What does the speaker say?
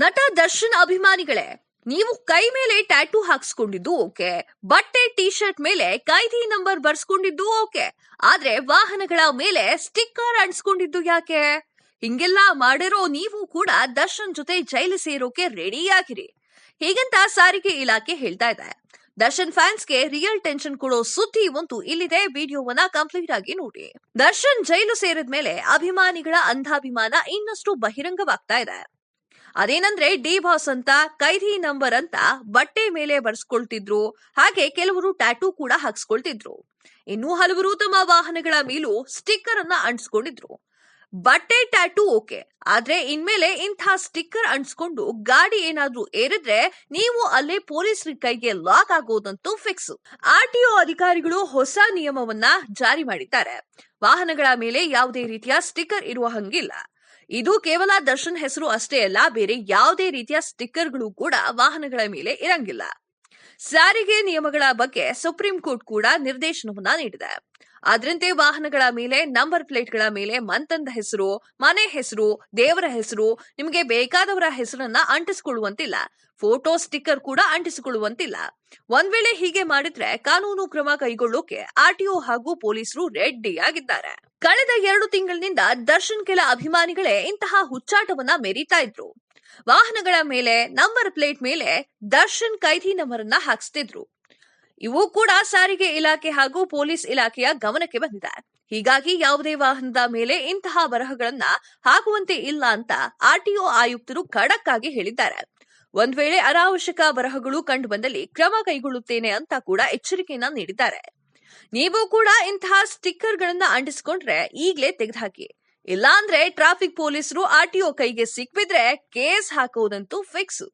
ನಟ ದರ್ಶನ್ ಅಭಿಮಾನಿಗಳೇ, ನೀವು ಕೈ ಮೇಲೆ ಟ್ಯಾಟೂ ಹಾಕ್ಸ್ಕೊಂಡಿದ್ದು ಓಕೆ, ಬಟ್ಟೆ ಟಿ ಶರ್ಟ್ ಮೇಲೆ ಕೈದಿ ನಂಬರ್ ಬರ್ಸ್ಕೊಂಡಿದ್ದು ಓಕೆ, ಆದ್ರೆ ವಾಹನಗಳ ಮೇಲೆ ಸ್ಟಿಕ್ಕರ್ ಅಂಟಿಸ್ಕೊಂಡಿದ್ದು ಯಾಕೆ? ಹಿಂಗೆಲ್ಲ ಮಾಡಿರೋ ನೀವು ಕೂಡ ದರ್ಶನ್ ಜೊತೆ ಜೈಲು ಸೇರೋಕೆ ರೆಡಿ ಆಗಿರಿ ಹೀಗಂತ ಸಾರಿಗೆ ಇಲಾಖೆ ಹೇಳ್ತಾ ಇದೆ. ದರ್ಶನ್ ಫ್ಯಾನ್ಸ್ಗೆ ರಿಯಲ್ ಟೆನ್ಷನ್ ಕೊಡೋ ಸುದ್ದಿ ಒಂದು ಇಲ್ಲಿದೆ. ವಿಡಿಯೋವನ್ನ ಕಂಪ್ಲೀಟ್ ಆಗಿ ನೋಡಿ. ದರ್ಶನ್ ಜೈಲು ಸೇರಿದ ಮೇಲೆ ಅಭಿಮಾನಿಗಳ ಅಂಧಾಭಿಮಾನ ಇನ್ನಷ್ಟು ಬಹಿರಂಗವಾಗ್ತಾ ಇದೆ. ಅದೇನಂದ್ರೆ ಡಿ ಬಾಸ್ ಅಂತ, ಕೈದಿ ನಂಬರ್ ಅಂತ ಬಟ್ಟೆ ಮೇಲೆ ಬರ್ಸ್ಕೊಳ್ತಿದ್ರು. ಹಾಗೆ ಕೆಲವರು ಟ್ಯಾಟೂ ಕೂಡ ಹಾಕ್ಸ್ಕೊಳ್ತಿದ್ರು. ಇನ್ನೂ ಹಲವರು ತಮ್ಮ ವಾಹನಗಳ ಮೇಲೂ ಸ್ಟಿಕ್ಕರ್ ಅನ್ನ ಅಂಟಿಸ್ಕೊಂಡಿದ್ರು. ಬಟ್ಟೆ ಟ್ಯಾಟೂ ಓಕೆ, ಆದ್ರೆ ಇನ್ಮೇಲೆ ಇಂಥ ಸ್ಟಿಕ್ಕರ್ ಅಂಟಿಸ್ಕೊಂಡು ಗಾಡಿ ಏನಾದ್ರೂ ಏರಿದ್ರೆ ನೀವು ಅಲ್ಲೇ ಪೊಲೀಸರ ಕೈಗೆ ಲಾಕ್ ಆಗೋದಂತೂ ಫಿಕ್ಸ್. ಆರ್ಟಿಒ ಅಧಿಕಾರಿಗಳು ಹೊಸ ನಿಯಮವನ್ನ ಜಾರಿ ಮಾಡಿದ್ದಾರೆ. ವಾಹನಗಳ ಮೇಲೆ ಯಾವುದೇ ರೀತಿಯ ಸ್ಟಿಕ್ಕರ್ ಇರುವ ಹಂಗಿಲ್ಲ. ಇದು ಕೇವಲ ದರ್ಶನ್ ಹೆಸರು ಅಷ್ಟೇ ಅಲ್ಲ, ಬೇರೆ ಯಾವುದೇ ರೀತಿಯ ಸ್ಟಿಕ್ಕರ್ಗಳು ಕೂಡ ವಾಹನಗಳ ಮೇಲೆ ಇರಂಗಿಲ್ಲ. ಸಾರಿಗೆ ನಿಯಮಗಳ ಬಗ್ಗೆ ಸುಪ್ರೀಂ ಕೋರ್ಟ್ ಕೂಡ ನಿರ್ದೇಶನವನ್ನ ನೀಡಿದೆ. ಅದರಂತೆ ವಾಹನಗಳ ಮೇಲೆ, ನಂಬರ್ ಪ್ಲೇಟ್ಗಳ ಮೇಲೆ ಮಂತಂದ ಹೆಸರು, ಮನೆ ಹೆಸರು, ದೇವರ ಹೆಸರು, ನಿಮಗೆ ಬೇಕಾದವರ ಹೆಸರನ್ನ ಅಂಟಿಸಿಕೊಳ್ಳುವಂತಿಲ್ಲ. ಫೋಟೋ ಸ್ಟಿಕ್ಕರ್ ಕೂಡ ಅಂಟಿಸಿಕೊಳ್ಳುವಂತಿಲ್ಲ. ಒಂದ್ ವೇಳೆ ಹೀಗೆ ಮಾಡಿದ್ರೆ ಕಾನೂನು ಕ್ರಮ ಕೈಗೊಳ್ಳೋಕೆ ಆರ್ಟಿಒ ಹಾಗೂ ಪೊಲೀಸರು ರೆಡಿ ಆಗಿದ್ದಾರೆ. ಕಳೆದ 2 ತಿಂಗಳಿನಿಂದ ದರ್ಶನ್ ಕೆಲ ಅಭಿಮಾನಿಗಳೇ ಇಂತಹ ಹುಚ್ಚಾಟವನ್ನ ಮೆರೀತಾ ಇದ್ರು. ವಾಹನಗಳ ಮೇಲೆ, ನಂಬರ್ ಪ್ಲೇಟ್ ಮೇಲೆ ದರ್ಶನ್ ಕೈದಿ ನಂಬರನ್ನ ಹಾಕ್ಸ್ತಿದ್ರು. ಇವು ಕೂಡ ಸಾರಿಗೆ ಇಲಾಖೆ ಹಾಗೂ ಪೊಲೀಸ್ ಇಲಾಖೆಯ ಗಮನಕ್ಕೆ ಬಂದಿದೆ. ಹೀಗಾಗಿ ಯಾವುದೇ ವಾಹನದ ಮೇಲೆ ಇಂತಹ ಬರಹಗಳನ್ನ ಹಾಕುವಂತೆ ಇಲ್ಲ ಅಂತ ಆರ್ಟಿಒ ಆಯುಕ್ತರು ಖಡಕ್ ಆಗಿ ಹೇಳಿದ್ದಾರೆ. ಒಂದ್ ವೇಳೆ ಅನಾವಶ್ಯಕ ಬರಹಗಳು ಕಂಡು ಬಂದಲ್ಲಿ ಕ್ರಮ ಕೈಗೊಳ್ಳುತ್ತೇನೆ ಅಂತ ಕೂಡ ಎಚ್ಚರಿಕೆಯನ್ನ ನೀಡಿದ್ದಾರೆ. ನೀವು ಕೂಡ ಇಂತಹ ಸ್ಟಿಕ್ಕರ್ಗಳನ್ನ ಅಂಟಿಸಿಕೊಂಡ್ರೆ ಈಗಲೇ ತೆಗೆದುಹಾಕಿ. ಇಲ್ಲಾಂದ್ರೆ ಟ್ರಾಫಿಕ್ ಪೊಲೀಸರು ಆರ್ಟಿಒ ಕೈಗೆ ಸಿಕ್ಬಿದ್ರೆ ಕೇಸ್ ಹಾಕೋದಂತೂ ಫಿಕ್ಸ್.